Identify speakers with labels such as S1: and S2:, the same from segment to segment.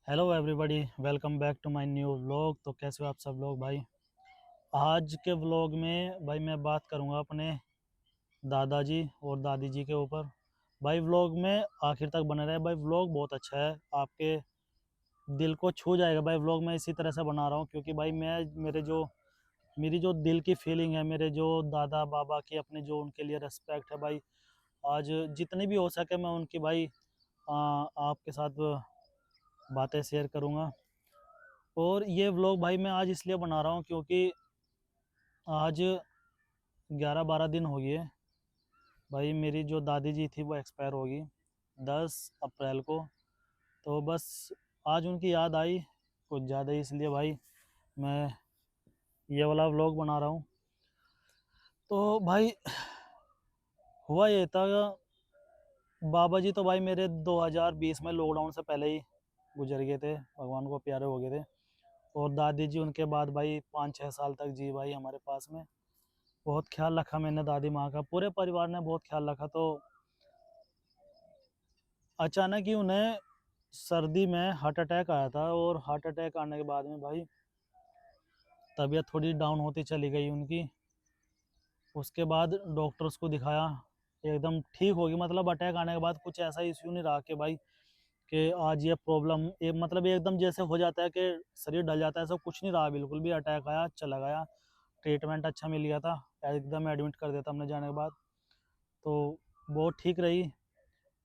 S1: Hello everybody, welcome back to my new vlog. तो कैसे हो आप सब लोग भाई। आज के व्लॉग में भाई मैं बात करूंगा अपने दादाजी और दादी जी के ऊपर। भाई व्लॉग में आखिर तक बने रहे भाई, व्लॉग बहुत अच्छा है, आपके दिल को छू जाएगा भाई। व्लॉग मैं इसी तरह से बना रहा हूँ क्योंकि भाई मैं मेरी जो दिल की फीलिंग है, मेरे जो दादा बाबा की अपने जो उनके लिए रिस्पेक्ट है भाई, आज जितनी भी हो सके मैं उनकी भाई आपके साथ बातें शेयर करूँगा। और ये व्लॉग भाई मैं आज इसलिए बना रहा हूँ क्योंकि आज 11-12 दिन हो गए भाई, मेरी जो दादी जी थी वो एक्सपायर होगी 10 अप्रैल को। तो बस आज उनकी याद आई कुछ ज़्यादा ही, इसलिए भाई मैं ये वाला व्लॉग बना रहा हूँ। तो भाई हुआ ये था, बाबा जी तो भाई मेरे 2020 में लॉकडाउन से पहले ही गुजर गए थे, भगवान को प्यारे हो गए थे। और दादी जी उनके बाद भाई 5-6 साल तक जी भाई हमारे पास में। बहुत ख्याल रखा मैंने दादी माँ का, पूरे परिवार ने बहुत ख्याल रखा। तो अचानक ही उन्हें सर्दी में हार्ट अटैक आया था, और हार्ट अटैक आने के बाद में भाई तबीयत थोड़ी डाउन होती चली गई उनकी। उसके बाद डॉक्टर्स को दिखाया, एकदम ठीक होगी, मतलब अटैक आने के बाद कुछ ऐसा इश्यू नहीं रहा कि भाई कि आज ये प्रॉब्लम मतलब एकदम जैसे हो जाता है कि शरीर ढल जाता है, ऐसा कुछ नहीं रहा बिल्कुल भी। अटैक आया, चला गया, ट्रीटमेंट अच्छा मिल गया था, एकदम एडमिट कर दिया था हमने जाने के बाद। तो बहुत ठीक रही।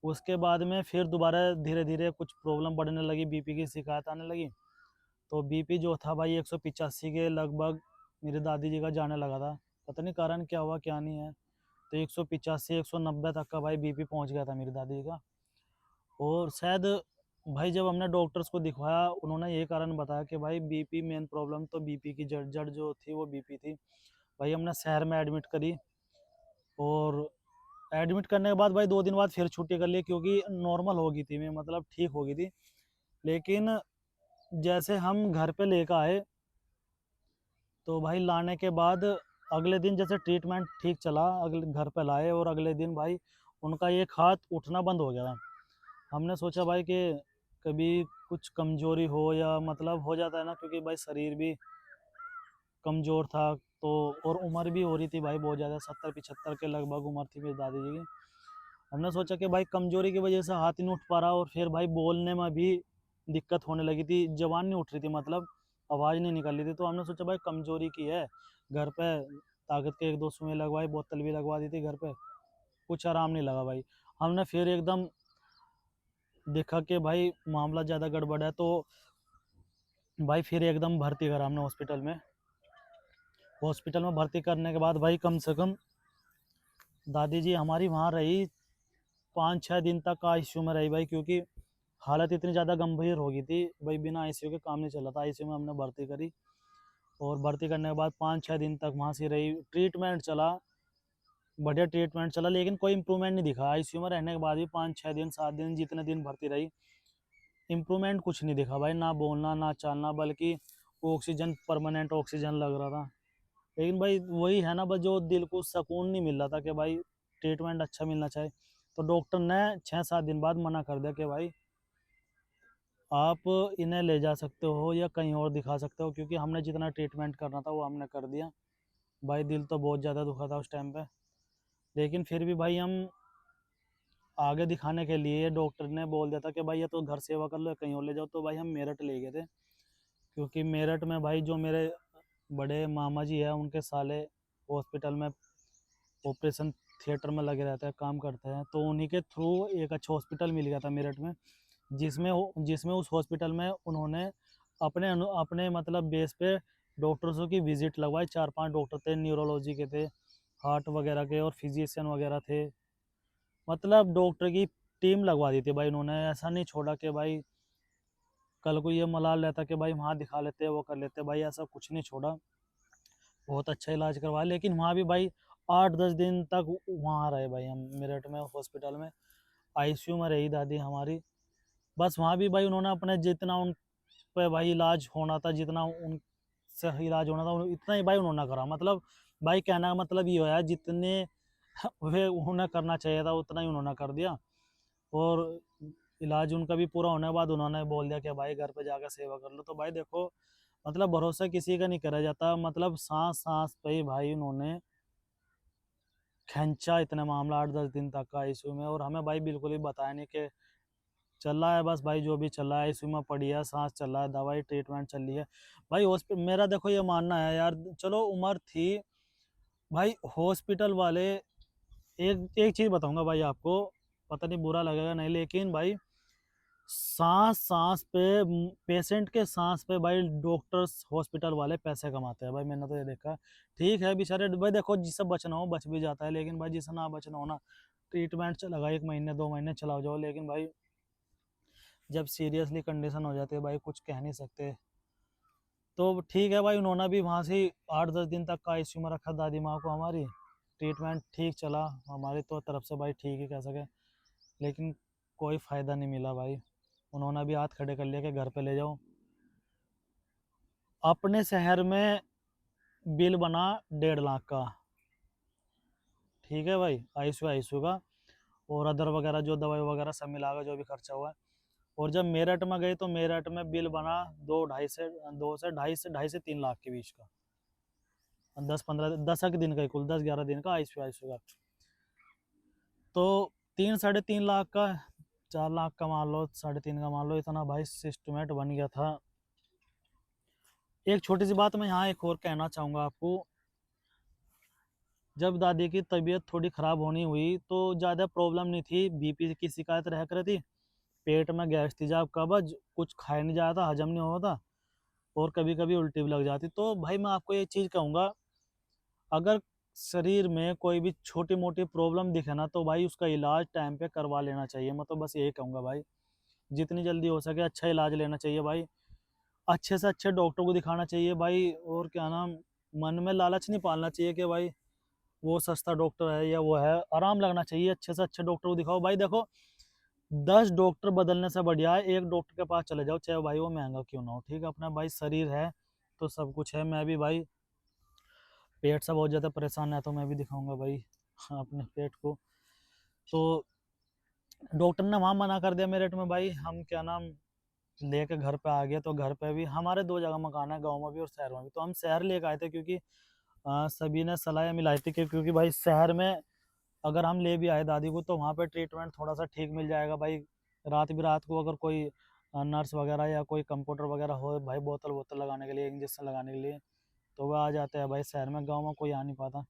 S1: उसके बाद में फिर दोबारा धीरे धीरे कुछ प्रॉब्लम बढ़ने लगी, बीपी की शिकायत आने लगी। तो बीपी जो था भाई 185 के लगभग मेरी दादी जी का जाने लगा था। पता नहीं कारण क्या हुआ क्या नहीं है, तो 185 190 तक का भाई बीपी पहुंच गया था मेरी दादी जी का। और शायद भाई जब हमने डॉक्टर्स को दिखवाया, उन्होंने ये कारण बताया कि भाई बीपी मेन प्रॉब्लम, तो बीपी की जड़ जड़ जो थी वो बीपी थी। भाई हमने शहर में एडमिट करी, और एडमिट करने के बाद भाई 2 दिन बाद फिर छुट्टी कर ली क्योंकि नॉर्मल हो गई थी मैं, मतलब ठीक हो गई थी। लेकिन जैसे हम घर पे लेकर आए, तो भाई लाने के बाद अगले दिन जैसे ट्रीटमेंट ठीक चला, अगले घर पे लाए और अगले दिन भाई उनका एक हाथ उठना बंद हो गया था। हमने सोचा भाई कि कभी कुछ कमजोरी हो, या मतलब हो जाता है ना, क्योंकि भाई शरीर भी कमज़ोर था। तो और उम्र भी हो रही थी भाई बहुत ज़्यादा, 70-75 के लगभग उम्र थी मेरी दादी जी की। हमने सोचा कि भाई कमजोरी की वजह से हाथ ही नहीं उठ पा रहा, और फिर भाई बोलने में भी दिक्कत होने लगी थी, जबान नहीं उठ रही थी, मतलब आवाज़ नहीं निकल रही थी। तो हमने सोचा भाई कमजोरी की है, घर पे ताकत के 1-2 सुई लगवाई, बोतल भी लगवा दी थी घर पे, कुछ आराम नहीं लगा भाई। हमने फिर एकदम देखा कि भाई मामला ज़्यादा गड़बड़ है, तो भाई फिर एकदम भर्ती करा हमने हॉस्पिटल में। हॉस्पिटल में भर्ती करने के बाद भाई कम से कम दादी जी हमारी वहाँ रही 5-6 दिन तक आईसीयू में रही भाई, क्योंकि हालत इतनी ज़्यादा गंभीर हो गई थी भाई, बिना आईसीयू के काम नहीं चला था। आईसीयू में हमने भर्ती करी, और भर्ती करने के बाद 5-6 दिन तक वहाँ से रही, ट्रीटमेंट चला, बढ़िया ट्रीटमेंट चला, लेकिन कोई इंप्रूवमेंट नहीं दिखा। आईसीयू में रहने के बाद भी 5-6 दिन 7 दिन जितने दिन भर्ती रही, इम्प्रूवमेंट कुछ नहीं दिखा भाई, ना बोलना ना चालना, बल्कि ऑक्सीजन परमानेंट ऑक्सीजन लग रहा था। लेकिन भाई वही है ना, बस जो दिल को सुकून नहीं मिल रहा था कि भाई ट्रीटमेंट अच्छा मिलना चाहिए। तो डॉक्टर ने 6-7 दिन बाद मना कर दिया कि भाई आप इन्हें ले जा सकते हो या कहीं और दिखा सकते हो, क्योंकि हमने जितना ट्रीटमेंट करना था वो हमने कर दिया। भाई दिल तो बहुत ज़्यादा दुखा था उस टाइम पे, लेकिन फिर भी भाई हम आगे दिखाने के लिए डॉक्टर ने बोल दिया था कि भाई ये तो घर सेवा कर लो, कहीं और ले जाओ। तो भाई हम मेरठ ले गए थे, क्योंकि मेरठ में भाई जो मेरे बड़े मामा जी हैं उनके साले हॉस्पिटल में ऑपरेशन थिएटर में लगे रहते हैं, काम करते हैं। तो उन्हीं के थ्रू एक अच्छा हॉस्पिटल मिल गया था मेरठ में, जिसमें उस हॉस्पिटल में उन्होंने अपने मतलब बेस पे डॉक्टर्सों की विजिट लगवाई। 4-5 डॉक्टर थे, न्यूरोलॉजी के थे, हार्ट वगैरह के, और फिजिशियन वगैरह थे, मतलब डॉक्टर की टीम लगवा दी थी भाई उन्होंने। ऐसा नहीं छोड़ा कि भाई कल को ये मलाल रहता कि भाई वहाँ दिखा लेते वो कर लेते, भाई ऐसा कुछ नहीं छोड़ा, बहुत अच्छा इलाज करवाया। लेकिन वहाँ भी भाई 8-10 दिन तक वहाँ रहे भाई हम मेरठ में हॉस्पिटल में, आईसीयू में रही दादी हमारी। बस वहाँ भी भाई उन्होंने अपने जितना उन पे भाई इलाज होना था, जितना उनसे इलाज होना था इतना ही भाई उन्होंने करा। मतलब भाई कहना का मतलब ये है, जितने वे उन्हें करना चाहिए था उतना ही उन्होंने कर दिया। और इलाज उनका भी पूरा होने के बाद उन्होंने बोल दिया कि भाई घर पे जाकर सेवा कर लो। तो भाई देखो, मतलब भरोसा किसी का नहीं करा जाता, मतलब सांस सांस पे ही भाई उन्होंने खींचा इतना मामला, 8-10 दिन तक का आईसीयू में। और हमें भाई बिल्कुल भी बताया नहीं कि चल रहा है, बस भाई जो भी चल रहा है, आईसीयू में पड़ी है, सांस चल रहा है, दवाई ट्रीटमेंट चल रही है। भाई हॉस्पिटल, मेरा देखो ये मानना है यार, चलो उम्र थी भाई, हॉस्पिटल वाले, एक एक चीज बताऊंगा भाई आपको, पता नहीं बुरा लगेगा नहीं, लेकिन भाई सांस सांस पे, पेशेंट के सांस पे भाई डॉक्टर्स हॉस्पिटल वाले पैसे कमाते हैं भाई, मैंने तो ये देखा। ठीक है बेचारे भाई, देखो जिससे बचना हो बच भी जाता है, लेकिन भाई जिससे ना बचना हो ना, ट्रीटमेंट चलेगा 1 महीने 2 महीने चला जाओ, लेकिन भाई जब सीरियसली कंडीशन हो जाती है भाई, कुछ कह नहीं सकते। तो ठीक है भाई, उन्होंने भी वहाँ से 8-10 दिन तक का आईसीयू में रखा दादी माँ को हमारी। ट्रीटमेंट ठीक चला हमारी तो तरफ से भाई, ठीक ही कह सके, लेकिन कोई फ़ायदा नहीं मिला भाई। उन्होंने भी हाथ खड़े कर लिया कि घर पे ले जाओ। अपने शहर में बिल बना 1.5 लाख का, ठीक है भाई, आईसीयू आईसीयू का, और अदर वगैरह जो दवाई वगैरह सब मिलाकर जो भी खर्चा हुआ है। और जब मेरठ में गए तो मेरठ में बिल बना 2 से 2.5 से 3 लाख के बीच का, 10-15 10 दिन का, कुल 10-11 दिन का आईसीयू आईसीयू का। तो 3-3.5 लाख का, 4 लाख का मान लो, 3.5 का मान लो, इतना भाई सिस्टमेट बन गया था। एक छोटी सी बात मैं यहाँ एक और कहना चाहूँगा आपको, जब दादी की तबीयत थोड़ी ख़राब होनी हुई तो ज़्यादा प्रॉब्लम नहीं थी, बीपी की शिकायत रह कर थी, पेट में गैस थी, जब कब्ज, कुछ खाया नहीं जाता, हजम नहीं होता, और कभी कभी उल्टी भी लग जाती। तो भाई मैं आपको ये चीज़ कहूँगा, अगर शरीर में कोई भी छोटी मोटी प्रॉब्लम दिखे ना, तो भाई उसका इलाज टाइम पे करवा लेना चाहिए। मैं तो बस यही कहूँगा भाई, जितनी जल्दी हो सके अच्छा इलाज लेना चाहिए भाई, अच्छे से अच्छे डॉक्टर को दिखाना चाहिए भाई। और क्या नाम, मन में लालच नहीं पालना चाहिए कि भाई वो सस्ता डॉक्टर है या वो है, आराम लगना चाहिए, अच्छे से अच्छे डॉक्टर को दिखाओ भाई। देखो 10 डॉक्टर बदलने से बढ़िया है एक डॉक्टर के पास चले जाओ, चाहे भाई वो महंगा क्यों ना हो, ठीक है, अपना भाई शरीर है तो सब कुछ है। मैं भी भाई पेट से बहुत ज़्यादा परेशान है, तो मैं भी दिखाऊंगा भाई हाँ, अपने पेट को। तो डॉक्टर ने वहाँ मना कर दिया मेरठ में भाई, हम क्या नाम लेके घर पे आ गए। तो घर पे भी हमारे 2 जगह मकान है, गाँव में भी और शहर में भी, तो हम शहर लेके आए थे, क्योंकि सभी ने सलाह मिलाई थी कि क्योंकि भाई शहर में अगर हम ले भी आए दादी को, तो वहाँ पे ट्रीटमेंट थोड़ा सा ठीक मिल जाएगा भाई। रात को अगर कोई नर्स वगैरह या कोई कंपाउंडर वगैरह हो भाई, बोतल बोतल लगाने के लिए, इंजेक्शन लगाने के लिए, तो वह आ जाते हैं भाई शहर में, गाँव में कोई आ नहीं पाता।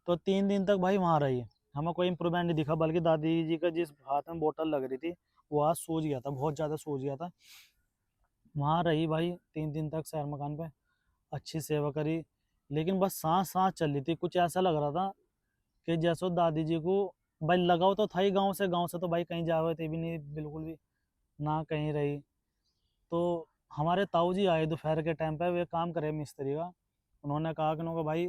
S1: तो 3 दिन तक भाई वहाँ रही, हमें कोई इम्प्रूवमेंट नहीं दिखा, बल्कि दादी जी का जिस हाथ में बोतल लग रही थी वो हाथ सूज गया था, बहुत ज़्यादा सूज गया था। वहाँ रही भाई 3 दिन तक शहर मकान पे, अच्छी सेवा करी, लेकिन बस सांस सांस चल रही थी। कुछ ऐसा लग रहा था कि जैसो दादी जी को भाई लगाव तो था ही, गांव से तो भाई कहीं जा हुए थे भी नहीं बिल्कुल भी, ना कहीं रही। तो हमारे ताऊ जी आए दोपहर के टाइम पे, वे काम करे मिस्त्री का, उन्होंने कहा कि उन्होंने भाई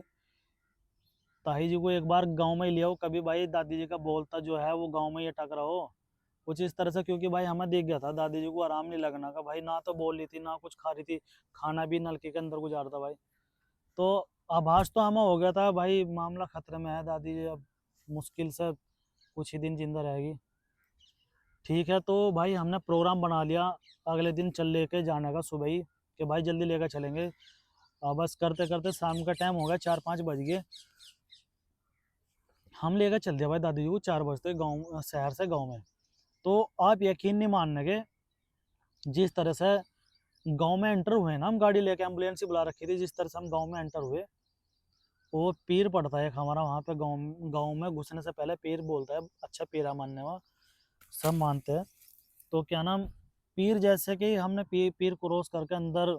S1: ताई जी को एक बार गांव में ही ले आओ, कभी भाई दादी जी का बोलता जो है वो गांव में ही अटक रहा हो, कुछ इस तरह से। क्योंकि भाई हमें देख गया था दादी जी को आराम नहीं लगना का भाई, ना तो बोल रही थी ना कुछ खा रही थी, खाना भी नलके के अंदर गुजार था भाई। तो आभास तो हमें हो गया था भाई मामला खतरे में है, दादी जी अब मुश्किल से कुछ ही दिन जिंदा रहेगी। ठीक है, तो भाई हमने प्रोग्राम बना लिया अगले दिन चल लेके जाने का सुबह ही, कि भाई जल्दी लेकर चलेंगे। बस करते करते शाम का टाइम हो गया, 4-5 बज गए, हम लेकर चल दिया भाई दादी जी को 4 बजते गाँव, शहर से गाँव में। तो आप यकीन नहीं मानेंगे, जिस तरह से गांव में एंटर हुए ना, हम गाड़ी लेके एम्बुलेंस ही बुला रखी थी, जिस तरह से हम गांव में एंटर हुए, वो पीर पड़ता है एक हमारा वहाँ पे, गांव गांव में घुसने से पहले पीर बोलता है, अच्छा पीरा मानने वाला, सब मानते हैं। तो क्या नाम, पीर जैसे कि हमने पीर क्रॉस करके अंदर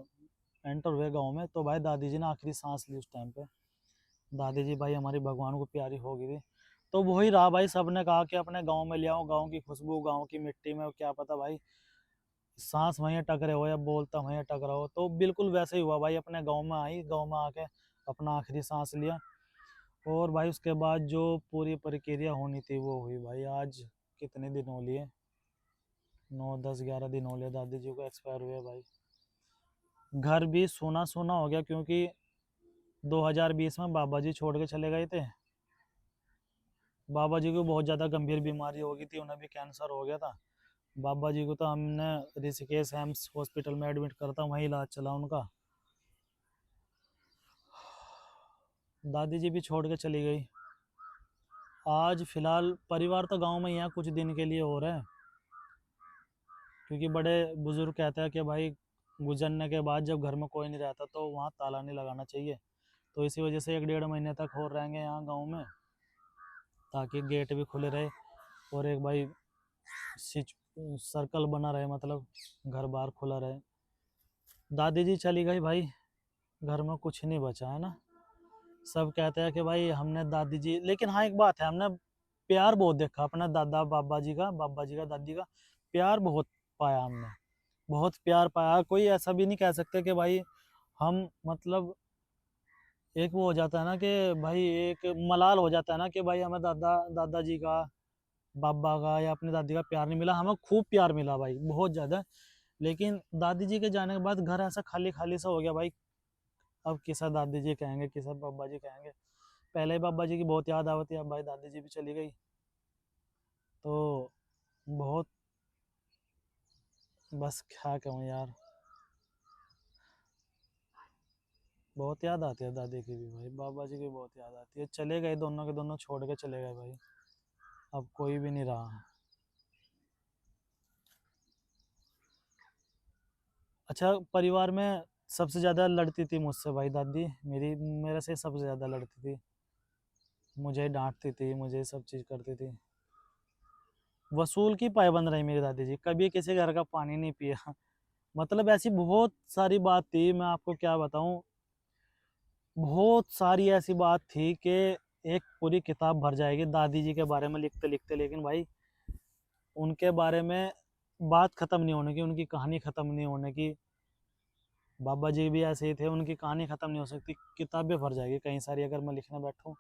S1: एंटर हुए गांव में, तो भाई दादी जी ने आखिरी सांस ली उस टाइम पे। दादी जी भाई हमारी भगवान को प्यारी हो गई थी। तो वही रहा भाई, सबने कहा कि अपने गांव में ले आओ, गांव की खुशबू, गांव की मिट्टी में, क्या पता भाई सांस वहीं अटक रहे हो या बोलता वहीं अटक रहा हो। तो बिल्कुल वैसे ही हुआ भाई, अपने गांव में आई, गांव में आके अपना आखिरी सांस लिया। और भाई उसके बाद जो पूरी प्रक्रिया होनी थी वो हुई भाई। आज कितने दिन हो लिए, 9-10-11 दिन हो लिए दादी जी को एक्सपायर हुए भाई। घर भी सोना सोना हो गया, क्योंकि 2020 में बाबा जी छोड़ के चले गए थे। बाबा जी को बहुत ज़्यादा गंभीर बीमारी हो गई थी, उन्हें भी कैंसर हो गया था। बाबा जी को तो हमने ऋषिकेश एम्स हॉस्पिटल में एडमिट करता, वहीं इलाज चला उनका। दादी जी भी छोड़ के चली गई। आज फिलहाल परिवार तो गांव में ही है, कुछ दिन के लिए हो रहा है, क्योंकि बड़े बुजुर्ग कहते हैं कि भाई गुजरने के बाद जब घर में कोई नहीं रहता तो वहाँ ताला नहीं लगाना चाहिए। तो इसी वजह से 1 डेढ़ महीने तक और रहेंगे यहाँ गांव में, ताकि गेट भी खुले रहे और एक भाई सर्कल बना रहे, मतलब घर बार खुला रहे। दादी जी चली गई भाई, घर में कुछ नहीं बचा है ना। सब कहते हैं कि भाई हमने दादी जी, लेकिन हाँ एक बात है, हमने प्यार बहुत देखा अपना दादा बाबा जी का दादी का प्यार बहुत पाया हमने, बहुत प्यार पाया। कोई ऐसा भी नहीं कह सकते कि भाई हम मतलब एक वो हो जाता है ना कि भाई एक मलाल हो जाता है ना कि भाई हमें दादाजी का बाबा का या अपनी दादी का प्यार नहीं मिला। हमें खूब प्यार मिला भाई, बहुत ज़्यादा। लेकिन दादी जी के जाने के बाद घर ऐसा खाली खाली सा हो गया भाई। अब किसा दादी जी कहेंगे, किसा बाबा जी कहेंगे। पहले ही बाबा जी की बहुत याद आती, अब भाई दादी जी भी चली गई तो बहुत, बस क्या कहूँ यार, बहुत याद आती है दादी की भी भाई, बाबा जी की बहुत याद आती है। चले गए दोनों के दोनों, छोड़ के चले गए भाई, अब कोई भी नहीं रहा। अच्छा, परिवार में सबसे ज़्यादा लड़ती थी मुझसे भाई दादी मेरी, मेरे से सबसे ज़्यादा लड़ती थी, मुझे डांटती थी, मुझे सब चीज़ करती थी। वसूल की पाबंद रही मेरी दादी जी, कभी किसी घर का पानी नहीं पिया। मतलब ऐसी बहुत सारी बात थी, मैं आपको क्या बताऊं, बहुत सारी ऐसी बात थी कि एक पूरी किताब भर जाएगी दादी जी के बारे में लिखते लिखते। लेकिन भाई उनके बारे में बात ख़त्म नहीं होने की, उनकी कहानी ख़त्म नहीं होने की। बाबा जी भी ऐसे ही थे, उनकी कहानी ख़त्म नहीं हो सकती, किताबें भर जाएगी कई सारी अगर मैं लिखने बैठूं।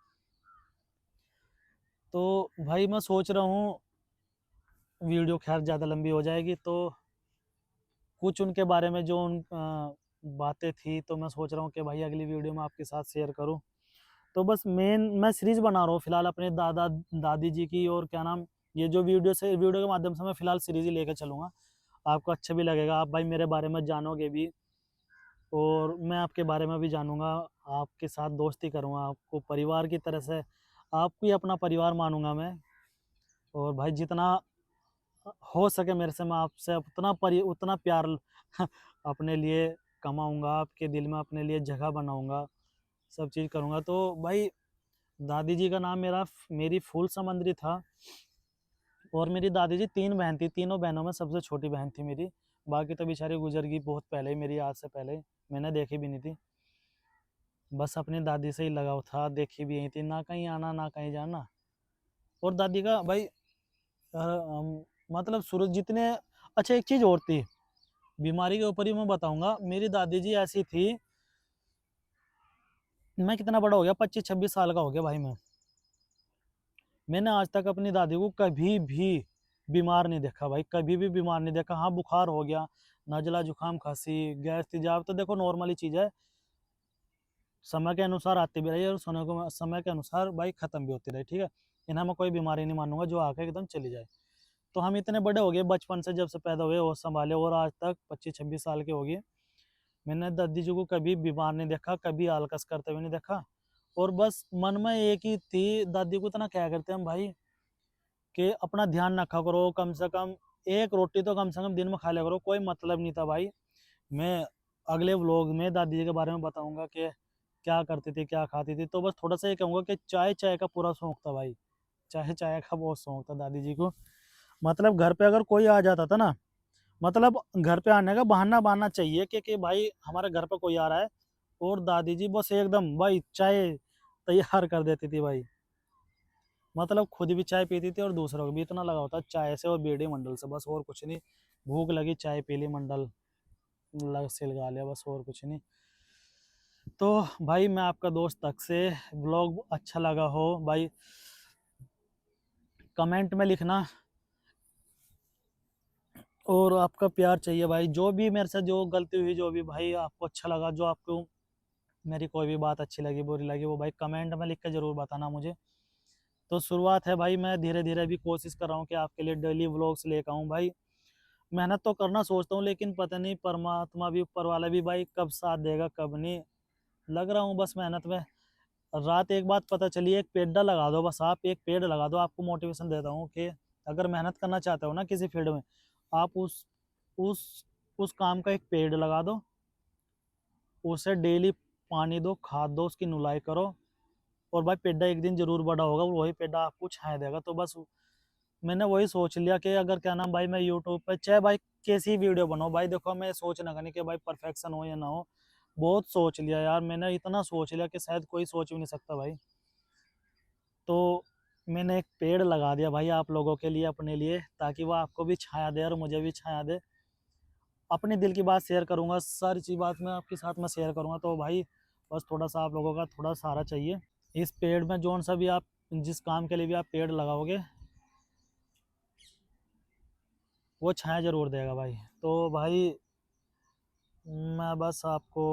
S1: तो भाई मैं सोच रहा हूँ, वीडियो खैर ज़्यादा लंबी हो जाएगी, तो कुछ उनके बारे में जो बातें थी तो मैं सोच रहा हूँ कि भाई अगली वीडियो में आपके साथ शेयर करूँ। तो बस मेन मैं सीरीज बना रहा हूँ फिलहाल अपने दादा दादी जी की, और क्या नाम, ये जो वीडियो के माध्यम से मैं फिलहाल सीरीज ही लेकर चलूँगा। आपको अच्छा भी लगेगा, आप भाई मेरे बारे में जानोगे भी और मैं आपके बारे में भी जानूंगा। आपके साथ दोस्ती करूँगा, आपको परिवार की तरह से, आपको ही अपना परिवार मानूंगा मैं। और भाई जितना हो सके मेरे से, मैं आपसे उतना प्यार अपने लिए कमाऊंगा, आपके दिल में अपने लिए जगह बनाऊंगा, सब चीज़ करूंगा। तो भाई दादी जी का नाम मेरी फूल समंदरी था। और मेरी दादी जी 3 बहन थी, तीनों बहनों में सबसे छोटी बहन थी मेरी। बाकी तो बेचारी गुजर गई बहुत पहले ही, मेरी आज से पहले, मैंने देखी भी नहीं थी। बस अपनी दादी से ही लगाव था, देखी भी यही थी, ना कहीं आना ना कहीं जाना। और दादी का भाई मतलब सूरज जितने, अच्छा एक चीज़ और थी, बीमारी के ऊपर ही मैं बताऊंगा। मेरी दादी जी ऐसी थी, मैं कितना बड़ा हो गया, 25-26 साल का हो गया भाई मैं। मैंने आज तक अपनी दादी को कभी भी बीमार नहीं देखा भाई, कभी भी बीमार नहीं देखा। हाँ बुखार हो गया, नजला जुकाम खांसी गैस तेजाब तो देखो नॉर्मली चीज़ है, समय के अनुसार आती भी रही और समय के अनुसार भाई ख़त्म भी होती रही, ठीक है। इन्हें मैं कोई बीमारी नहीं मानूंगा जो आके एकदम चली जाए। तो हम इतने बड़े हो गए बचपन से, जब से पैदा हुए और संभाले, और आज तक 25-26 साल के हो गए, मैंने दादी जी को कभी बीमार नहीं देखा, कभी आलकस करते हुए नहीं देखा। और बस मन में एक ही थी, दादी को इतना क्या करते हम भाई कि अपना ध्यान रखा करो, कम से कम एक रोटी तो कम से कम दिन में खा लिया करो। कोई मतलब नहीं था भाई। मैं अगले व्लॉग में दादी जी के बारे में बताऊंगा कि क्या करती थी, क्या खाती थी। तो बस थोड़ा सा ये कहूँगा कि चाय चाय का पूरा शौक था भाई, चाय चाय का बहुत शौक था दादी जी को। मतलब घर पे अगर कोई आ जाता था ना, मतलब घर पे आने का बहाना बहाना चाहिए कि भाई हमारे घर पे कोई आ रहा है, और दादी जी बस एकदम भाई चाय तैयार कर देती थी भाई। मतलब खुद भी चाय पीती थी और दूसरों को भी, इतना लगा होता चाय से और बीड़ी मंडल से, बस और कुछ नहीं। भूख लगी चाय पी ली, मंडल लग से लगा लिया, बस और कुछ नहीं। तो भाई मैं आपका दोस्त अक्षय, ब्लॉग अच्छा लगा हो भाई कमेंट में लिखना, और आपका प्यार चाहिए भाई। जो भी मेरे से जो गलती हुई, जो भी भाई आपको अच्छा लगा, जो आपको मेरी कोई भी बात अच्छी लगी बुरी लगी, वो भाई कमेंट में लिख के ज़रूर बताना मुझे। तो शुरुआत है भाई, मैं धीरे धीरे भी कोशिश कर रहा हूँ कि आपके लिए डेली व्लॉग्स लेकर आऊँ भाई। मेहनत तो करना सोचता हूँ, लेकिन पता नहीं परमात्मा भी, ऊपर वाला भी भाई कब साथ देगा कब नहीं। लग रहा हूँ बस मेहनत में। रात एक बात पता चली, एक पेड़ लगा दो बस, आप एक पेड़ लगा दो। आपको मोटिवेशन देता हूँ कि अगर मेहनत करना चाहते हो ना किसी फील्ड में, आप उस उस काम का एक पेड़ लगा दो, उसे डेली पानी दो, खाद दो, उसकी नुलाई करो, और भाई पेड़ा एक दिन जरूर बड़ा होगा, और वही पेड़ा आपको छाया देगा। तो बस मैंने वही सोच लिया कि अगर क्या नाम भाई, मैं यूट्यूब पे चाहे भाई कैसी वीडियो बनाऊं भाई, देखो मैं सोच ना करनी कि भाई परफेक्शन हो या ना हो। बहुत सोच लिया यार मैंने, इतना सोच लिया कि शायद कोई सोच भी नहीं सकता भाई। तो मैंने एक पेड़ लगा दिया भाई आप लोगों के लिए, अपने लिए, ताकि वो आपको भी छाया दे और मुझे भी छाया दे। अपने दिल की बात शेयर करूंगा, सारी चीज बात मैं आपके साथ में शेयर करूंगा। तो भाई बस थोड़ा सा आप लोगों का थोड़ा सहारा चाहिए। इस पेड़ में जोन सा भी आप, जिस काम के लिए भी आप पेड़ लगाओगे, वो छाया जरूर देगा भाई। तो भाई मैं बस आपको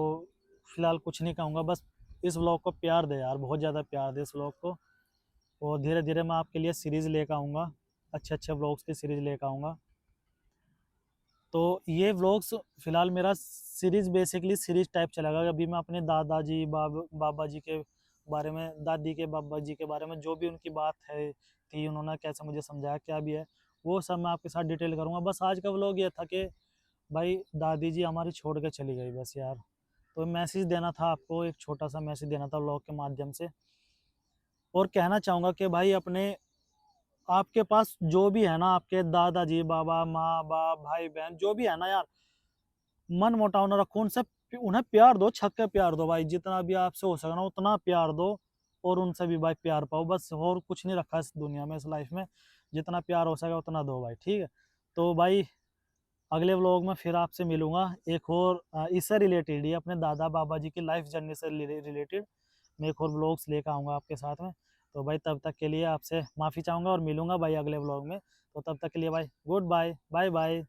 S1: फिलहाल कुछ नहीं कहूँगा, बस इस व्लॉग को प्यार दे यार, बहुत ज़्यादा प्यार दे इस व्लॉग को। और धीरे धीरे मैं आपके लिए सीरीज़ लेकर आऊँगा, अच्छे अच्छे व्लॉग्स की सीरीज़ लेकर आऊँगा। तो ये व्लॉग्स फिलहाल मेरा सीरीज़ बेसिकली सीरीज़ टाइप चलेगा। अभी मैं अपने दादाजी बाबा जी के बारे में, दादी के बाबा जी के बारे में, जो भी उनकी बात है थी, उन्होंने कैसे मुझे समझाया क्या भी है, वो सब मैं आपके साथ डिटेल करूँगा। बस आज का व्लॉग ये था कि भाई दादी जी हमारी छोड़ के चली गई बस यार। तो मैसेज देना था आपको, एक छोटा सा मैसेज देना था व्लॉग के माध्यम से। और कहना चाहूँगा कि भाई अपने, आपके पास जो भी है ना, आपके दादाजी, बाबा, माँ बाप, भाई बहन, जो भी है ना यार, मन मुटाव ना रखो उनसे, उन्हें प्यार दो, छक के प्यार दो भाई, जितना भी आपसे हो सके ना उतना प्यार दो। और उनसे भी भाई प्यार पाओ, बस और कुछ नहीं रखा इस दुनिया में, इस लाइफ में। जितना प्यार हो सके उतना दो भाई, ठीक है। तो भाई अगले व्लॉग में फिर आपसे मिलूंगा, एक और इससे रिलेटेड ही, अपने दादा बाबा जी की लाइफ जर्नी से रिलेटेड मैं एक और व्लॉग्स लेकर आऊँगा आपके साथ में। तो भाई तब तक के लिए आपसे माफ़ी चाहूँगा, और मिलूंगा भाई अगले व्लॉग में। तो तब तक के लिए भाई गुड बाय, बाय बाय।